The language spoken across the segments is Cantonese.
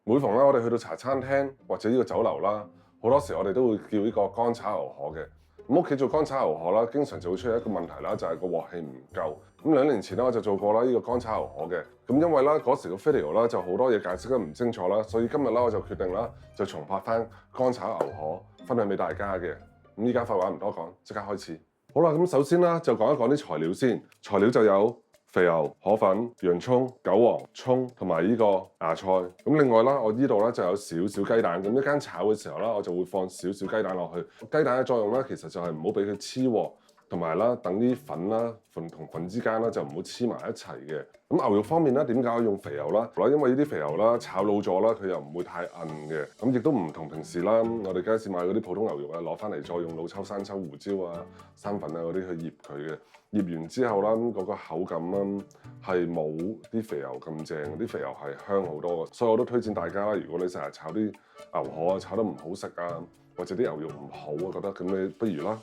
每逢咧我哋去到茶餐廳或者呢個酒樓啦，好多時我哋都會叫呢個乾炒牛河嘅。咁屋企做乾炒牛河啦，經常就會出現一個問題啦，就係個鑊氣唔夠。咁2年前咧我就做過啦呢個乾炒牛河嘅。咁因為啦嗰時個 video 啦就好多嘢解釋得唔清楚啦，所以今日啦我就決定啦就重拍翻乾炒牛河分享俾大家嘅。咁依家廢話唔多講，即刻開始。好啦，咁首先啦就講一講啲材料先。材料就有肥牛、河粉、洋葱、韭黃、葱同埋呢個芽菜。咁另外啦，我呢度咧就有少少雞蛋。咁一間炒嘅時候啦，我就會放少少雞蛋落去。雞蛋嘅作用咧，其實就係唔好俾佢黐鑊，同埋啦等啲粉啦粉同粉之間啦就唔好黐埋一齊嘅。咁牛肉方面咧，點解我用肥牛啦？因為呢啲肥牛啦炒老咗啦，佢又唔會太韌嘅。咁亦都唔同平時啦，我哋街市買嗰啲普通牛肉啊，攞翻嚟再用老抽、生抽、胡椒啊、生粉啊嗰啲去醃佢嘅。醃完之後啦，嗰個口感啦係冇啲肥牛咁正，啲肥牛係香好多嘅，所以我都推薦大家啦。如果你成日炒啲牛河啊，炒得唔好食啊，或者啲牛肉唔好啊，覺得咁你不如啦，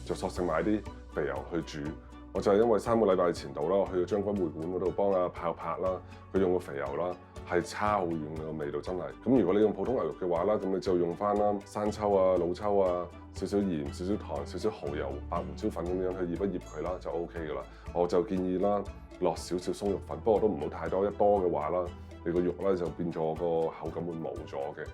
就索性買啲肥牛去煮。我就係因為3個禮拜前度啦，我去到將軍會館嗰度幫阿炮拍啦，佢用個肥牛啦，係差好遠嘅個味道真係。咁如果你用普通牛肉嘅話啦，咁你就用翻啦生抽啊、老抽啊、少少鹽、少少糖、少少蠔油、白胡椒粉咁樣去醃一醃佢啦，就 O K 㗎啦。我就建議啦，落少少鬆肉粉，不過都唔好太多，一多嘅話啦，你個肉咧就變咗個口感會冇咗嘅。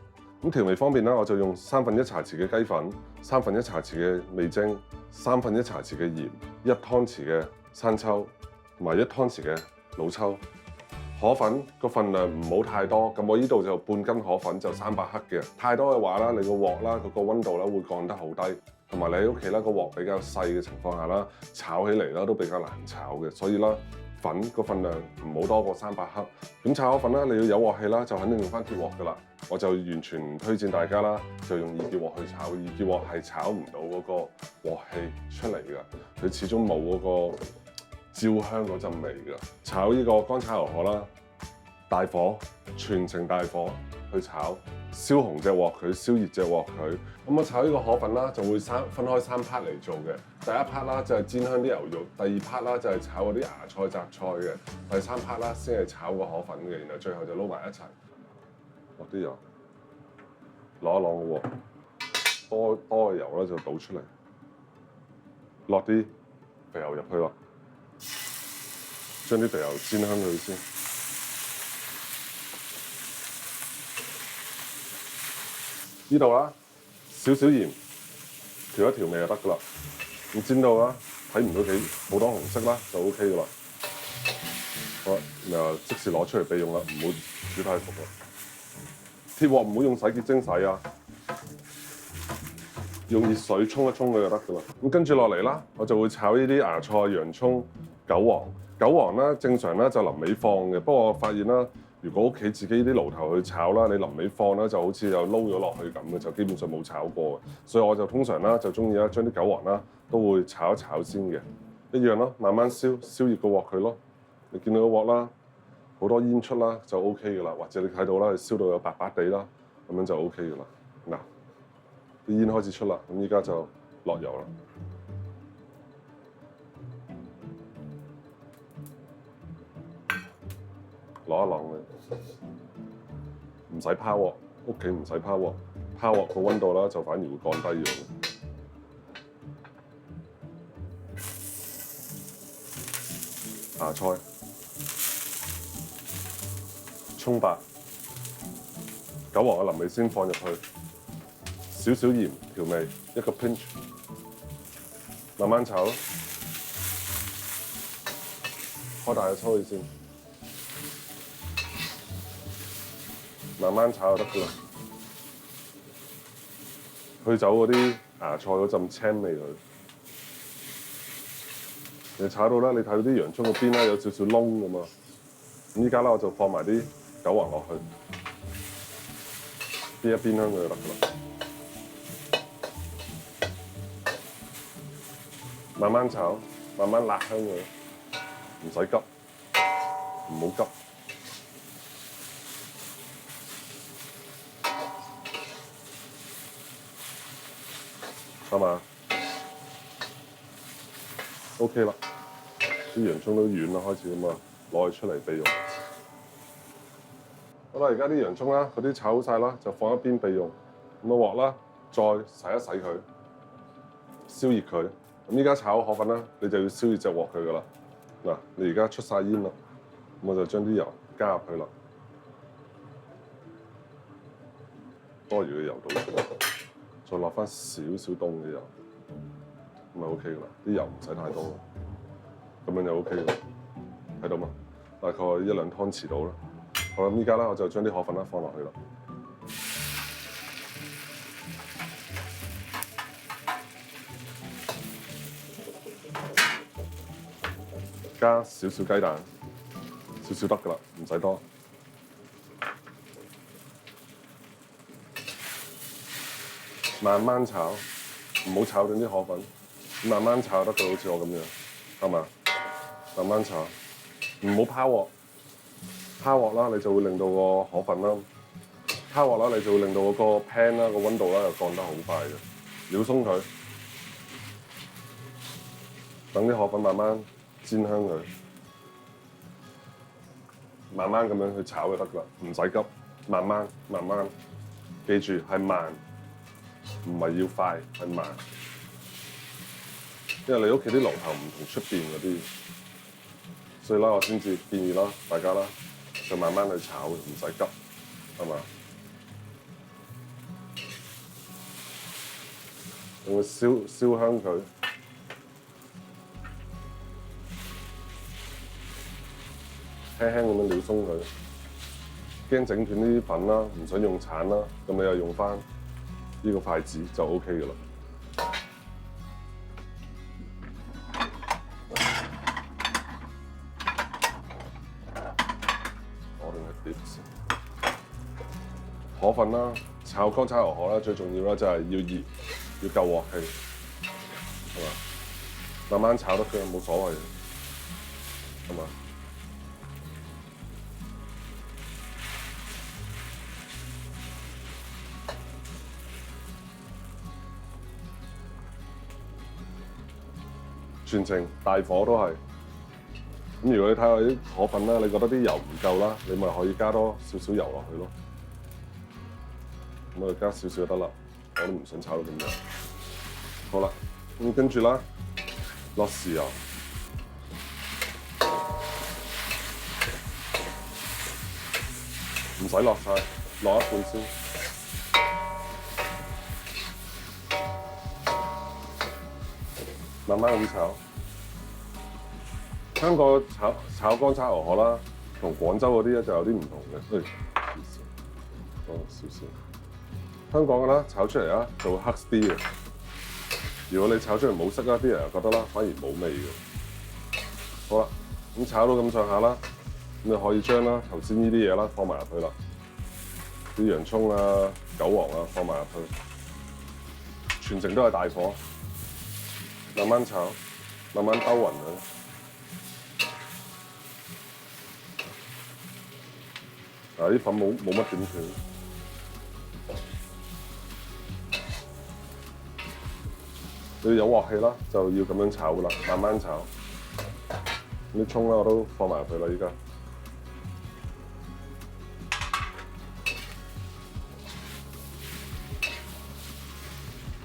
咁調味方面咧，我就用1/3茶匙嘅雞粉、1/3茶匙嘅味精、1/3茶匙嘅鹽、1湯匙嘅生抽同埋1湯匙嘅老抽。河粉個份量唔好太多，咁我呢度就半斤河粉就300克嘅。太多嘅話啦，你個鑊啦嗰個溫度啦會降得好低，同埋你喺屋企啦個鑊比較細嘅情況下啦，炒起嚟啦都比較難炒嘅，所以啦粉個份量唔好多過300克。咁炒河粉啦，你要有鑊氣啦，就肯定用翻鐵鑊噶啦。我就完全唔推薦大家啦，就用易潔鑊去炒，易潔鑊係炒唔到嗰個鑊氣出嚟㗎，佢始終冇嗰個焦香嗰陣味㗎。炒呢個乾炒牛河啦，大火全程大火去炒，燒紅隻鑊佢，燒熱隻鑊佢。咁我炒呢個河粉啦，就會分開3 part 嚟做嘅。第一 part 啦就係煎香啲牛肉，第2 part 啦就係炒嗰啲芽菜、雜菜嘅，第3 part 啦先係炒個河粉嘅，然後最後就撈埋一齊。落啲油，攞一攞個鑊，多嘅油咧就倒出嚟，落啲肥牛入去啦，將啲肥牛煎香佢先。呢度啦，少少鹽，調一調味就得噶啦。咁煎到啦，睇唔到好多紅色啦，就 O K 噶啦。好，然後即時攞出嚟備用啦，唔好煮太熟啦。鐵鑊唔好用洗潔精洗啊，用熱水沖一沖佢就得噶啦。咁跟住落嚟啦，我就會炒呢啲芽菜、洋葱、韭黃。韭黃咧正常咧就臨尾放嘅，不過我發現啦，如果屋企自己啲爐頭去炒啦，你臨尾放咧就好似又撈咗落去咁嘅，就基本上冇炒過嘅。所以我就通常啦就中意啦將啲韭黃啦都會炒一炒先嘅，一樣咯，慢慢燒熱個鑊佢咯。你見到個鑊啦，好多煙出啦，就 O K 噶啦，或者你睇到啦，燒到有白白地啦，咁樣就 O K 噶啦。嗱，啲煙開始出啦，咁依家就落油啦。攞一攞佢，唔使拋鑊，屋企唔使拋鑊，拋鑊個溫度啦就反而會降低咗。芽菜、葱白、韭黃嘅臨尾先放入去，少少鹽調味，一個 pinch， 慢慢炒咯，開大個抽氣先。慢慢炒就得噶啦，去走嗰啲芽菜嗰陣青味佢。你炒到啦，你睇到啲洋葱個邊咧有少少窿咁嘛。咁依家咧我就放埋啲韭黃落去，邊一邊香佢就得噶啦。慢慢炒，慢慢辣香佢，唔使急，唔好急。係嘛 ？OK 啦，啲洋葱都軟啦，開始咁啊，攞佢出嚟備用。好啦，而家啲洋葱啦，嗰啲炒好晒啦，就放一邊備用。咁個鑊啦，再洗一洗佢，燒熱佢。咁依家炒河粉啦，你就要燒熱隻鑊佢噶啦。嗱，你而家出晒煙啦，咁我就將啲油加入去啦，多餘嘅油倒出嚟，再落翻少少凍嘅油，咁咪 OK 噶啦。啲油唔使太多，咁樣就 OK 啦。睇到嘛？大概1-2湯匙到啦。好啦，咁依家咧我就將啲河粉啦放落去啦。加少少雞蛋，少少得噶啦，唔使多。慢慢炒，唔好炒斷啲河粉，慢慢炒得佢好似我咁樣，係嘛？慢慢炒，唔好拋鑊。拋鑊啦，你就會令到個河粉啦；拋鑊啦，你就會令到嗰個 pan 啦個溫度啦又降得好快嘅。料鬆佢，等啲河粉慢慢煎香佢。慢慢咁樣去炒就得㗎啦，唔使急，慢慢慢慢，記住係慢，唔係要快，係慢。因為你屋企啲爐頭唔同出邊嗰啲，所以啦，我先至建議啦，大家啦，就慢慢去炒，唔使急，係嘛？用燒香佢。輕輕咁樣料鬆佢，驚整斷啲粉啦，唔想用鏟啦，咁你又用翻呢個筷子就 OK 嘅啦。我定係碟先。河粉啦，炒乾炒牛河啦，最重要啦就係要熱，要夠鑊氣，係嘛？慢慢炒得佢冇所謂嘅，係嘛？全程大火都係。咁如果你睇下啲河粉啦，你覺得啲油唔夠啦，你咪可以加多少少油落去咯。咁我哋加少少就得啦，我都唔想炒到咁樣。好啦，咁跟住啦，落豉油，唔使落晒，落一半先。慢慢咁炒。香港炒乾炒牛河啦，同廣州嗰啲咧就有啲唔同嘅。少少。香港嘅啦，炒出嚟啦就會黑啲嘅。如果你炒出嚟冇色啦，啲人又覺得啦反而冇味嘅。好啦，咁炒到咁上下啦，咁你可以將啦頭先呢啲嘢啦放埋入去啦，啲洋葱啊、韭黃啊放埋入去，全程都係大火。慢慢炒，慢慢兜勻佢。啲粉冇乜點斷。你有鑊氣啦，就要咁樣炒噶啦，慢慢炒。啲葱啦我都放埋入去啦，依家。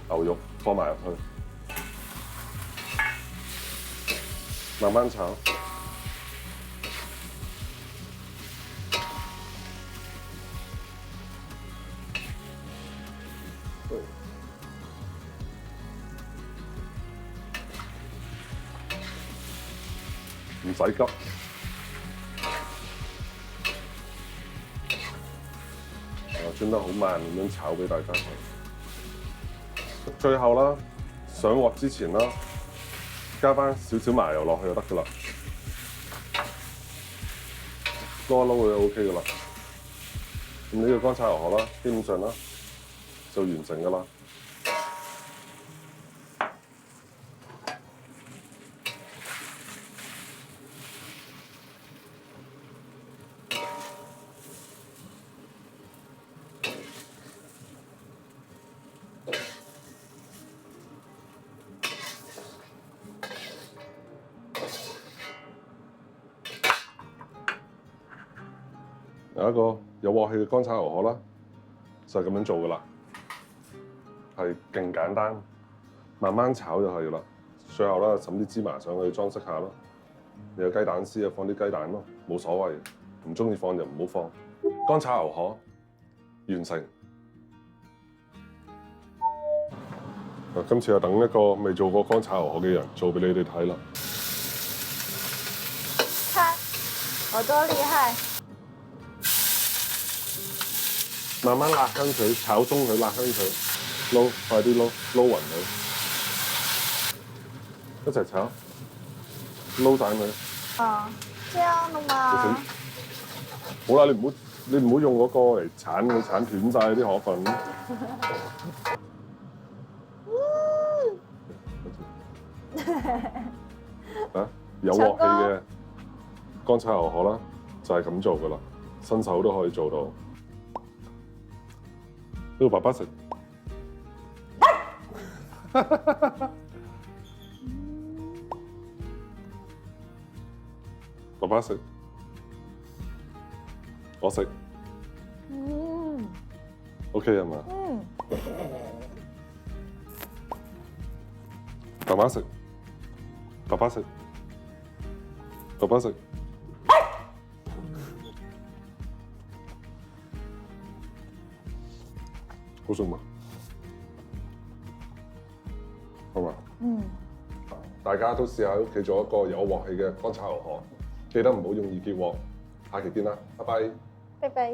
牛肉放埋入去。慢慢炒，唔使急。我轉得好慢咁樣炒俾大家睇。最後啦，上鑊之前啦，加翻少少麻油落去就得噶啦，撈一撈佢就 OK 噶啦。咁呢個乾炒牛河啦，基本上啦就完成噶啦。有一個有鑊氣嘅乾炒牛河啦，就係咁樣做噶啦，係勁簡單，慢慢炒就係啦。最後啦，揼啲芝麻上去裝飾下咯。你有雞蛋絲就放啲雞蛋咯，冇所謂。唔中意放就唔好放。乾炒牛河完成。今次就等一個未做過乾炒牛河嘅人做俾你哋睇啦。看，我多厲害！慢慢辣香佢，炒鬆佢，辣香佢，撈，快啲撈，撈勻佢，一齊炒，撈晒佢。啊，這樣的嗎？好啦，你唔好用嗰個嚟鏟佢，鏟斷晒啲河粉。啊，有鑊氣嘅乾炒牛河啦，就係咁做噶啦，新手都可以做到。呢個爸爸食，爸爸食，我食，OK 係嘛？爸爸食，爸爸食，爸爸食。好食嘛？好嘛？大家都試下喺屋企做一個有鑊氣嘅乾炒牛河，記得唔好用易潔鑊。下期見啦，拜拜。拜拜。